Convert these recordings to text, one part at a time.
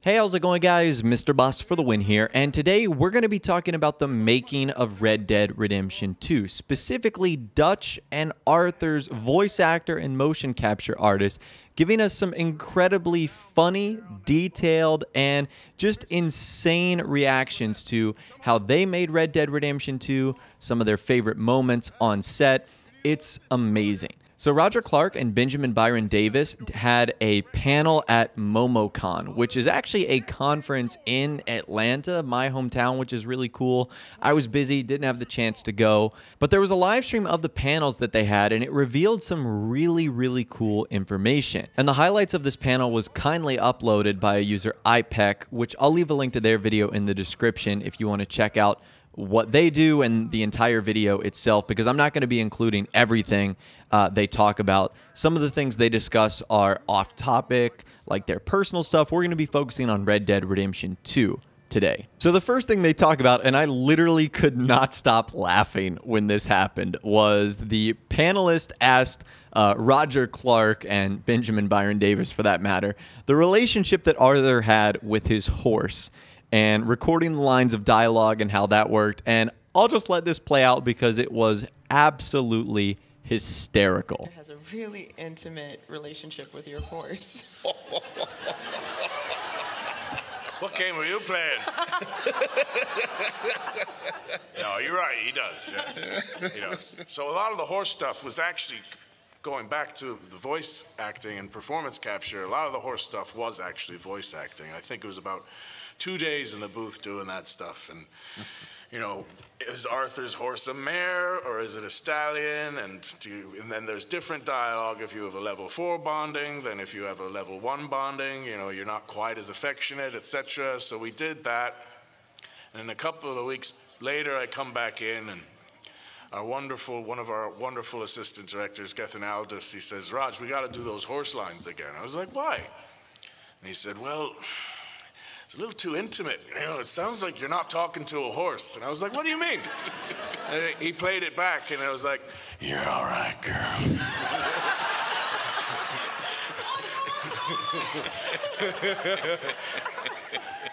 Hey, how's it going, guys? Mr. Boss for the win here, and today we're going to be talking about the making of Red Dead Redemption 2, specifically Dutch and Arthur's voice actor and motion capture artist, giving us some incredibly funny, detailed, and just insane reactions to how they made Red Dead Redemption 2, some of their favorite moments on set. It's amazing. So Roger Clark and Benjamin Byron Davis had a panel at Momocon, which is actually a conference in Atlanta, my hometown, which is really cool. I was busy, didn't have the chance to go, but there was a live stream of the panels that they had, and it revealed some really cool information. And the highlights of this panel was kindly uploaded by a user IPEC, which I'll leave a link to their video in the description if you want to check out what they do and the entire video itself, because I'm not going to be including everything they talk about. Some of the things they discuss are off topic, like their personal stuff. We're going to be focusing on Red Dead Redemption 2 today. So the first thing they talk about, and I literally could not stop laughing when this happened, was the panelist asked Roger Clark and Benjamin Byron Davis, for that matter, the relationship that Arthur had with his horse, and recording the lines of dialogue and how that worked. And I'll just let this play out because it was absolutely hysterical. It has a really intimate relationship with your horse. What game are you playing? No, you're right, he does. Yeah. He does. So a lot of the horse stuff was actually going back to the voice acting and performance capture. A lot of the horse stuff was actually voice acting. I think it was about 2 days in the booth doing that stuff, and you know, is Arthur's horse a mare or is it a stallion? And then there's different dialogue if you have a level 4 bonding than if you have a level 1 bonding. You know, you're not quite as affectionate, etc. So we did that, and a couple of weeks later, I come back in, and one of our wonderful assistant directors, Gethin Aldous, he says, "Raj, we got to do those horse lines again." I was like, "Why?" And he said, "Well, it's a little too intimate. You know, it sounds like you're not talking to a horse." And I was like, "What do you mean?" And he played it back, and I was like, "You're all right, girl."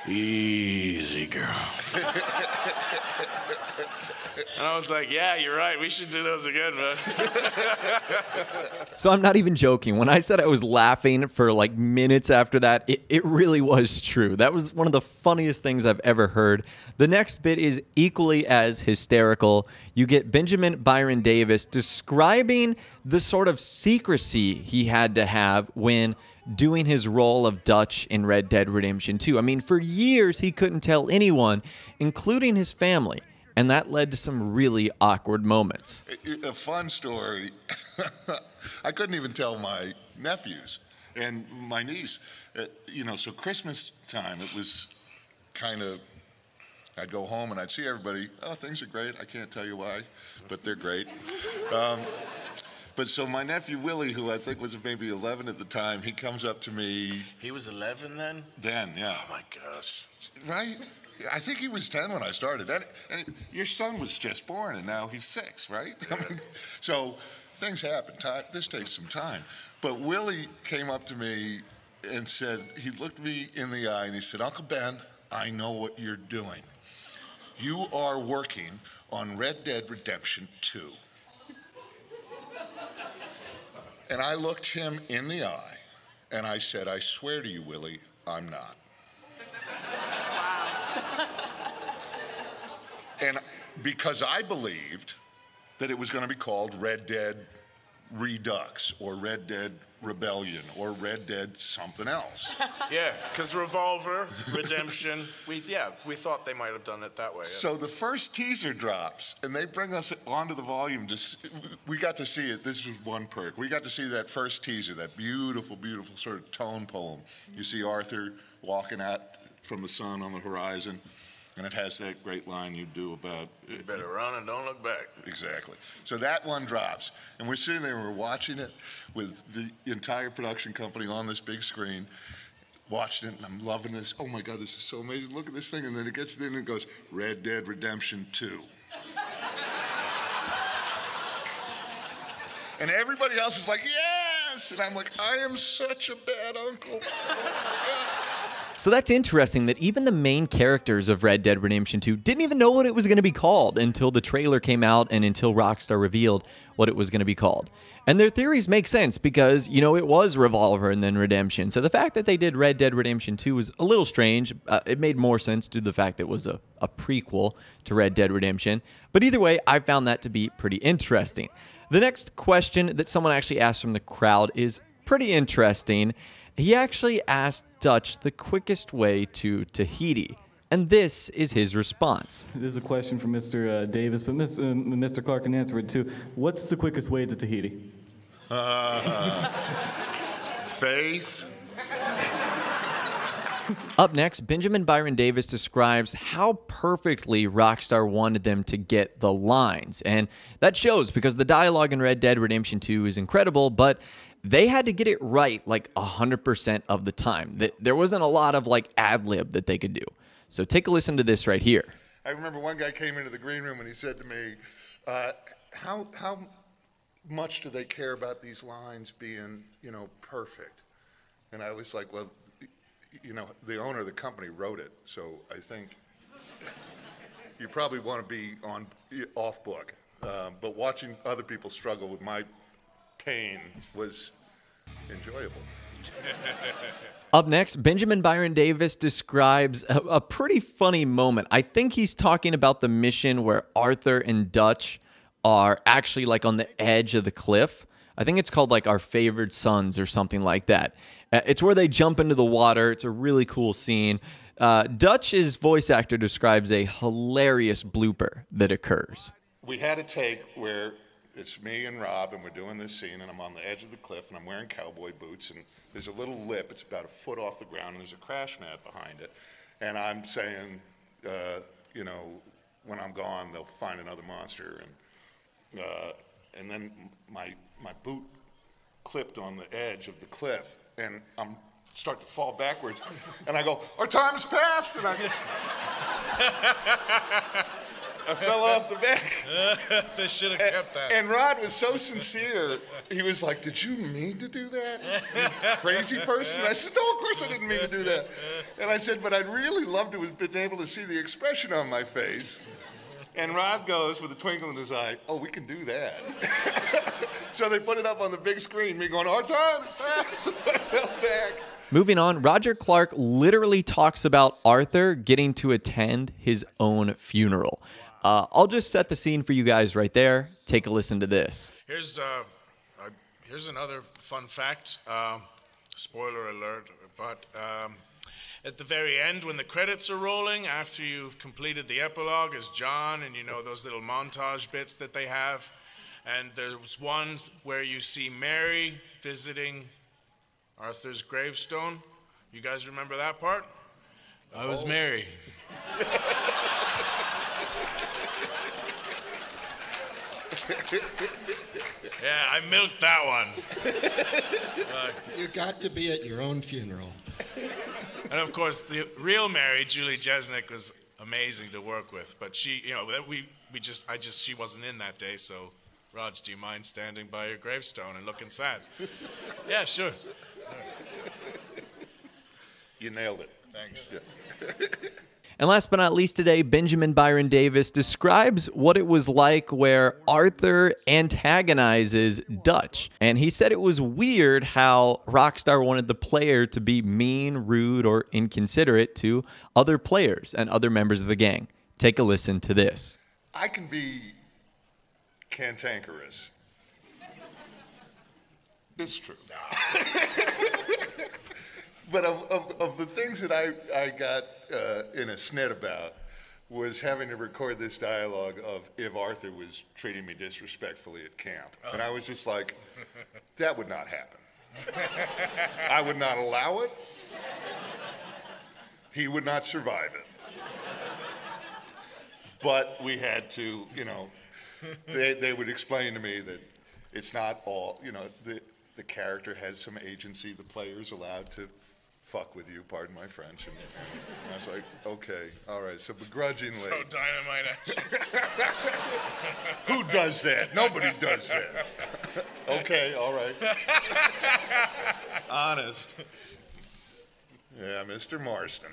Easy, girl. And I was like, "Yeah, you're right. We should do those again, man." So I'm not even joking. When I said I was laughing for like minutes after that, it really was true. That was one of the funniest things I've ever heard. The next bit is equally as hysterical. You get Benjamin Byron Davis describing the sort of secrecy he had to have when doing his role of Dutch in Red Dead Redemption 2. I mean, for years he couldn't tell anyone, including his family. And that led to some really awkward moments. A fun story. I couldn't even tell my nephews and my niece. You know, so Christmas time, it was kind of, I'd go home and I'd see everybody, "Oh, things are great. I can't tell you why, but they're great." But so my nephew Willie, who I think was maybe 11 at the time, he comes up to me. He was 11 then? Then, yeah. Oh, my gosh. Right? I think he was 10 when I started. And your son was just born, and now he's 6, right? I mean, so things happen. This takes some time. But Willie came up to me and said, he looked me in the eye, and he said, "Uncle Ben, I know what you're doing. You are working on Red Dead Redemption 2. And I looked him in the eye, and I said, "I swear to you, Willie, I'm not." And because I believed that it was going to be called Red Dead Redux or Red Dead Rebellion or Red Dead something else. Yeah, because Revolver, Redemption, we thought they might have done it that way. Yeah. So the first teaser drops, and they bring us onto the volume. We got to see it. This was one perk. We got to see that first teaser, that beautiful, beautiful sort of tone poem. You see Arthur walking out from the sun on the horizon, and it has that great line you do about... You better run and don't look back. Exactly. So that one drops, and we're sitting there and we're watching it with the entire production company on this big screen, watching it, and I'm loving this. Oh my God, this is so amazing. Look at this thing. And then it gets to the end and it goes, Red Dead Redemption 2. And everybody else is like, yes! And I'm like, I am such a bad uncle. So that's interesting that even the main characters of Red Dead Redemption 2 didn't even know what it was going to be called until the trailer came out and until Rockstar revealed what it was going to be called. And their theories make sense because, you know, it was Revolver and then Redemption. So the fact that they did Red Dead Redemption 2 was a little strange. It made more sense due to the fact that it was a prequel to Red Dead Redemption. But either way, I found that to be pretty interesting. The next question that someone actually asked from the crowd is pretty interesting. He actually asked Dutch the quickest way to Tahiti, and this is his response. This is a question from Mr. Davis, but Mr. Clark can answer it too. What's the quickest way to Tahiti? Faith. Up next, Benjamin Byron Davis describes how perfectly Rockstar wanted them to get the lines. And that shows because the dialogue in Red Dead Redemption 2 is incredible, but they had to get it right like 100% of the time. There wasn't a lot of like ad-lib that they could do. So take a listen to this right here. I remember one guy came into the green room and he said to me, how much do they care about these lines being, you know, perfect? And I was like, well, you know, the owner of the company wrote it, so I think you probably want to be off book. But watching other people struggle with my pain was enjoyable. Up next, Benjamin Byron Davis describes a pretty funny moment. I think he's talking about the mission where Arthur and Dutch are actually like on the edge of the cliff. I think it's called like Our Favored Sons or something like that. It's where they jump into the water. It's a really cool scene. Dutch's voice actor describes a hilarious blooper that occurs. We had a take where it's me and Rob, and we're doing this scene, and I'm on the edge of the cliff, and I'm wearing cowboy boots, and there's a little lip. It's about a foot off the ground, and there's a crash mat behind it. And I'm saying, you know, when I'm gone, they'll find another monster. And then my boot clipped on the edge of the cliff, and I'm start to fall backwards, and I go, our time has passed, and I fell off the back. They should have kept that. And Rod was so sincere. He was like, did you mean to do that, you crazy person? And I said, no, of course I didn't mean to do that. And I said, but I'd really love to have been able to see the expression on my face. And Rod goes with a twinkle in his eye, oh, we can do that. So they put it up on the big screen, me going, our time is passed. So I fell back. Moving on, Roger Clark literally talks about Arthur getting to attend his own funeral. I'll just set the scene for you guys right there. Take a listen to this. Here's another fun fact. Spoiler alert, but at the very end, when the credits are rolling, after you've completed the epilogue as John, and you know those little montage bits that they have, and there's one where you see Mary visiting Arthur's gravestone. You guys remember that part? I was Mary. Yeah, I milked that one. You got to be at your own funeral. And of course, the real Mary, Julie Jesnick, was amazing to work with. But she, you know, she wasn't in that day. So, Raj, do you mind standing by your gravestone and looking sad? Yeah, sure. You nailed it. Thanks. Yeah. And last but not least today, Benjamin Byron Davis describes what it was like where Arthur antagonizes Dutch. And he said it was weird how Rockstar wanted the player to be mean, rude, or inconsiderate to other players and other members of the gang. Take a listen to this. I can be cantankerous. It's true. But of the things that I got in a snit about was having to record this dialogue of if Arthur was treating me disrespectfully at camp. And I was just like, that would not happen. I would not allow it. He would not survive it. But we had to, you know, they would explain to me that it's not all, you know, the character has some agency. The player's allowed to fuck with you, pardon my French. And I was like, okay, all right, so begrudgingly. Throw dynamite at you. Who does that? Nobody does that. Okay, all right. Honest. Yeah, Mr. Marston.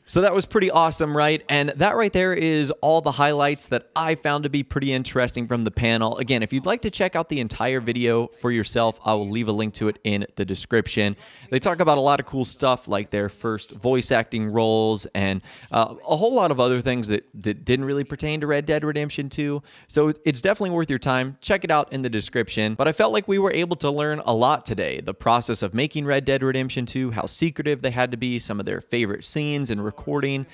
So that was pretty awesome, right? And that right there is all the highlights that I found to be pretty interesting from the panel. Again, if you'd like to check out the entire video for yourself, I will leave a link to it in the description. They talk about a lot of cool stuff like their first voice acting roles and a whole lot of other things that didn't really pertain to Red Dead Redemption 2. So it's definitely worth your time. Check it out in the description. But I felt like we were able to learn a lot today. The process of making Red Dead Redemption 2, how secretive they had to be, some of their favorite scenes and recording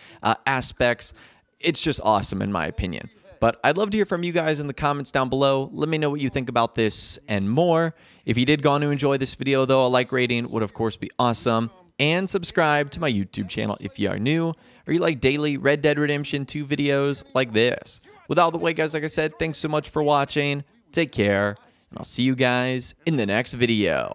aspects. It's just awesome in my opinion. But I'd love to hear from you guys in the comments down below. Let me know what you think about this and more. If you did go on to enjoy this video though, a like rating would of course be awesome. And subscribe to my YouTube channel if you are new or you like daily Red Dead Redemption 2 videos like this. With all the way guys, like I said, thanks so much for watching. Take care and I'll see you guys in the next video.